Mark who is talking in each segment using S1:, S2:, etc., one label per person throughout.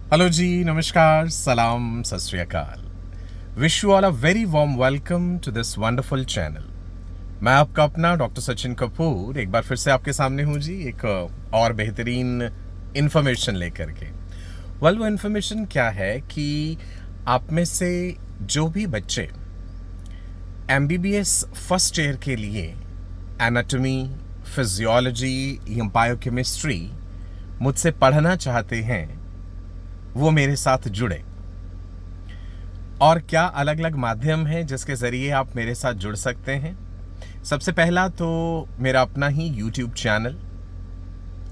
S1: Hello जी, नमस्कार, सलाम, सत श्री अकाल। Wish you all a very warm welcome to this wonderful channel. मैं आपका अपना डॉक्टर सचिन कपूर एक बार फिर से आपके सामने हूँ जी, एक और बेहतरीन इन्फॉर्मेशन लेकर के। वो इन्फॉर्मेशन क्या है कि आप में से जो भी बच्चे एमबीबीएस फर्स्ट ईयर के लिए एनाटॉमी, फिजियोलॉजी या बायोकेमिस्ट्री मुझसे पढ़ना चाहते हैं, वो मेरे साथ जुड़े। और क्या अलग अलग माध्यम हैं जिसके ज़रिए आप मेरे साथ जुड़ सकते हैं। सबसे पहला तो मेरा अपना ही यूट्यूब चैनल,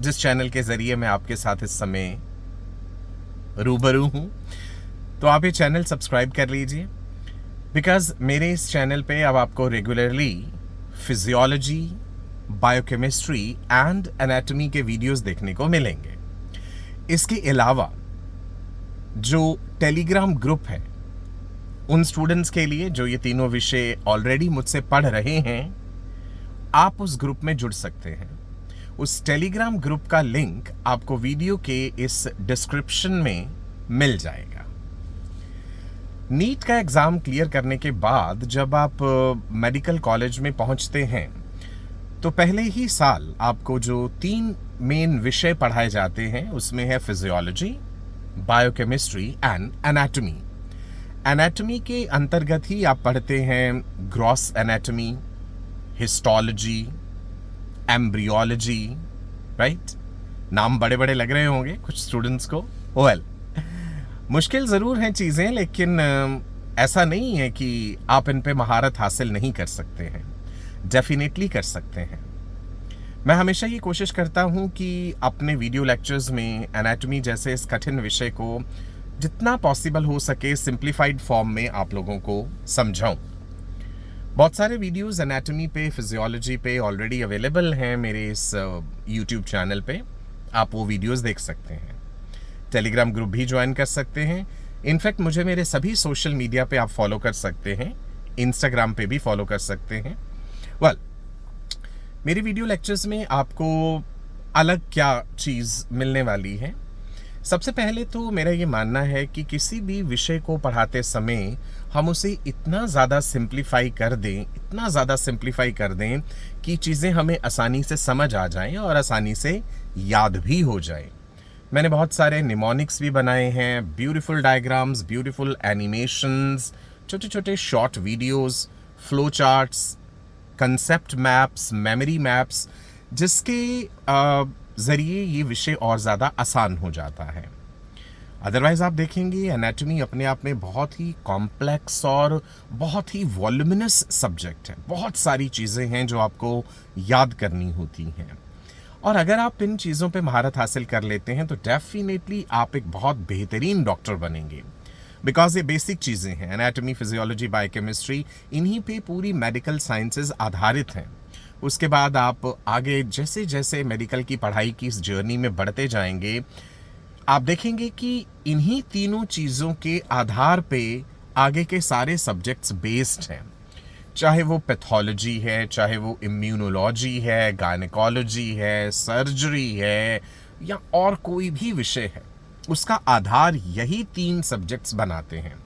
S1: जिस चैनल के ज़रिए मैं आपके साथ इस समय रूबरू हूँ। तो आप ये चैनल सब्सक्राइब कर लीजिए, बिकॉज़ मेरे इस चैनल पे अब आपको regularly physiology, biochemistry and anatomy के वीडियोस देखने को मिलेंगे। इसके अलावा जो टेलीग्राम ग्रुप है, उन स्टूडेंट्स के लिए जो ये तीनों विषय ऑलरेडी मुझसे पढ़ रहे हैं, आप उस ग्रुप में जुड़ सकते हैं। उस टेलीग्राम ग्रुप का लिंक आपको वीडियो के इस डिस्क्रिप्शन में मिल जाएगा। नीट का एग्ज़ाम क्लियर करने के बाद जब आप मेडिकल कॉलेज में पहुंचते हैं, तो पहले ही साल आपको जो 3 मेन विषय पढ़ाए जाते हैं, उसमें है physiology, biochemistry and anatomy. Anatomy के अंतर्गत ही आप पढ़ते हैं gross anatomy, histology, embryology, right. नाम बड़े बड़े लग रहे होंगे कुछ स्टूडेंट्स को। मुश्किल ज़रूर हैं चीज़ें, लेकिन ऐसा नहीं है कि आप इन पे महारत हासिल नहीं कर सकते हैं। डेफिनेटली कर सकते हैं। मैं हमेशा ये कोशिश करता हूँ कि अपने वीडियो लेक्चर्स में एनाटॉमी जैसे इस कठिन विषय को जितना पॉसिबल हो सके सिंप्लीफाइड फॉर्म में आप लोगों को समझाऊं। बहुत सारे वीडियोस एनाटॉमी पे, फिजियोलॉजी पे ऑलरेडी अवेलेबल हैं मेरे इस यूट्यूब चैनल पे। आप वो वीडियोस देख सकते हैं। टेलीग्राम ग्रुप भी ज्वाइन कर सकते हैं। इनफैक्ट मुझे मेरे सभी सोशल मीडिया पे आप फॉलो कर सकते हैं। इंस्टाग्राम पे भी फॉलो कर सकते हैं। मेरे वीडियो लेक्चर्स में आपको अलग क्या चीज़ मिलने वाली है। सबसे पहले तो मेरा ये मानना है कि किसी भी विषय को पढ़ाते समय हम उसे इतना ज़्यादा सिंप्लीफाई कर दें कि चीज़ें हमें आसानी से समझ आ जाएं और आसानी से याद भी हो जाए। मैंने बहुत सारे निमोनिक्स भी बनाए हैं, ब्यूटीफुल डायग्राम्स, ब्यूटीफुल एनिमेशंस, छोटे छोटे short videos, flow charts, concept maps, memory maps, जिसके ज़रिए ये विषय और ज़्यादा आसान हो जाता है। अदरवाइज़ आप देखेंगे एनाटॉमी अपने आप में बहुत ही कॉम्प्लेक्स और बहुत ही वॉल्यूमिनस सब्जेक्ट है। बहुत सारी चीज़ें हैं जो आपको याद करनी होती हैं, और अगर आप इन चीज़ों पे महारत हासिल कर लेते हैं तो डेफिनेटली आप एक बहुत बेहतरीन डॉक्टर बनेंगे। बिकॉज ये बेसिक चीज़ें हैं, एनाटॉमी, फिजियोलॉजी, बायोकेमिस्ट्री, इन्हीं पे पूरी मेडिकल साइंसेज आधारित हैं। उसके बाद आप आगे जैसे जैसे मेडिकल की पढ़ाई की इस जर्नी में बढ़ते जाएंगे, आप देखेंगे कि इन्हीं तीनों चीज़ों के आधार पे आगे के सारे सब्जेक्ट्स बेस्ड हैं। चाहे वो पैथोलॉजी है, चाहे वो इम्यूनोलॉजी है, गायनेकोलॉजी है, सर्जरी है, या और कोई भी विषय है, उसका आधार यही 3 सब्जेक्ट्स बनाते हैं।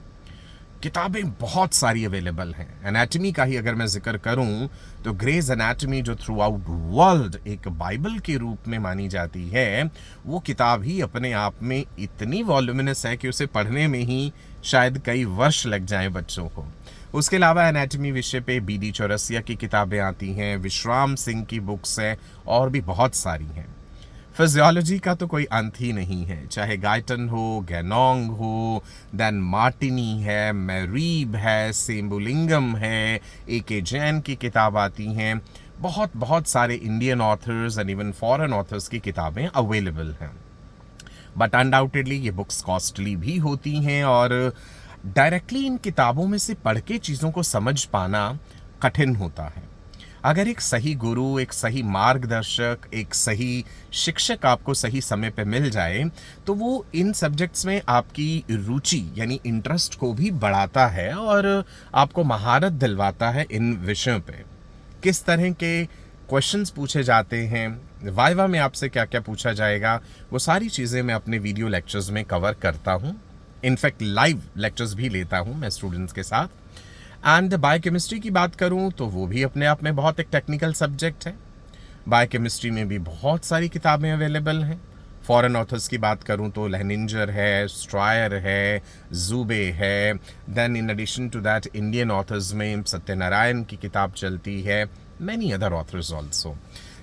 S1: किताबें बहुत सारी अवेलेबल हैं। एनाटॉमी का ही अगर मैं जिक्र करूं तो ग्रेज एनाटॉमी, जो थ्रू आउट वर्ल्ड एक बाइबल के रूप में मानी जाती है, वो किताब ही अपने आप में इतनी वॉल्यूमिनस है कि उसे पढ़ने में ही शायद कई वर्ष लग जाएं बच्चों को। उसके अलावा एनाटॉमी विषय पे BD चौरसिया की किताबें आती हैं, विश्राम सिंह की बुक्स हैं, और भी बहुत सारी हैं। फिजियोलॉजी का तो कोई अंत ही नहीं है, चाहे गाइटन हो, गैनोंग हो, देन मार्टिनी है, मैरीब है, सेम्बुलिंगम है, AK जैन की किताब आती हैं। बहुत बहुत सारे Indian authors and even foreign authors की किताबें अवेलेबल हैं। बट अनडाउटेडली ये बुक्स कॉस्टली भी होती हैं, और डायरेक्टली इन किताबों में से पढ़ के चीज़ों को समझ पाना कठिन होता है। अगर एक सही गुरु, एक सही मार्गदर्शक, एक सही शिक्षक आपको सही समय पे मिल जाए, तो वो इन सब्जेक्ट्स में आपकी रुचि यानी इंटरेस्ट को भी बढ़ाता है और आपको महारत दिलवाता है इन विषयों पे। किस तरह के क्वेश्चंस पूछे जाते हैं, वाइवा में आपसे क्या क्या पूछा जाएगा, वो सारी चीज़ें मैं अपने वीडियो लेक्चर्स में कवर करता हूँ। इनफैक्ट लाइव लेक्चर्स भी लेता हूँ मैं स्टूडेंट्स के साथ। एंड बायोकेमिस्ट्री की बात करूँ तो वो भी अपने आप में बहुत एक टेक्निकल सब्जेक्ट है। बायोकेमिस्ट्री में भी बहुत सारी किताबें अवेलेबल हैं। फॉरेन ऑथर्स की बात करूं तो लेहनिंजर है, स्ट्रायर है, जूबे है। Then in addition to that Indian authors में सत्यनारायण की किताब चलती है, मैनी अदर ऑथर्स ऑल्सो।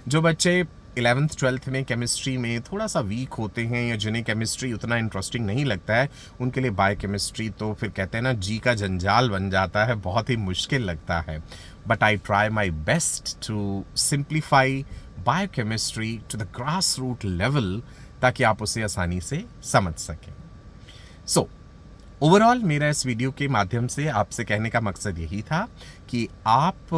S1: जो बच्चे 11th 12th में केमिस्ट्री में थोड़ा सा वीक होते हैं या जिन्हें केमिस्ट्री उतना इंटरेस्टिंग नहीं लगता है, उनके लिए बायोकेमिस्ट्री तो फिर कहते हैं ना जी का जंजाल बन जाता है, बहुत ही मुश्किल लगता है। But I try my best to simplify biochemistry to the grass root level, ताकि आप उसे आसानी से समझ सकें। सो ओवरऑल मेरा इस वीडियो के माध्यम से आपसे कहने का मकसद यही था कि आप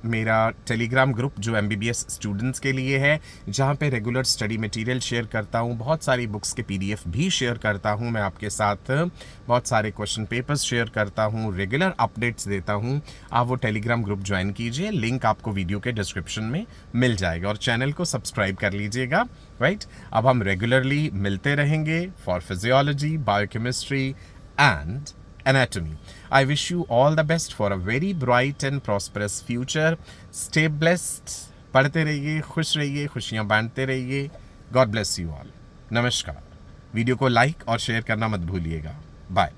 S1: मेरा टेलीग्राम ग्रुप जो MBBS स्टूडेंट्स के लिए है, जहाँ पे रेगुलर स्टडी मटेरियल शेयर करता हूँ, बहुत सारी बुक्स के PDF भी शेयर करता हूँ मैं आपके साथ, बहुत सारे क्वेश्चन पेपर्स शेयर करता हूँ, रेगुलर अपडेट्स देता हूँ। आप वो टेलीग्राम ग्रुप ज्वाइन कीजिए, लिंक आपको वीडियो के डिस्क्रिप्शन में मिल जाएगा, और चैनल को सब्सक्राइब कर लीजिएगा। राइट, अब हम रेगुलरली मिलते रहेंगे for physiology, biochemistry and anatomy. I wish you all the best for a very bright and prosperous future. Stay blessed. पढ़ते रहिए, खुश रहिए, खुशियाँ बांटते रहिए। God bless you all. नमस्कार। वीडियो को लाइक और शेयर करना मत भूलिएगा। बाय।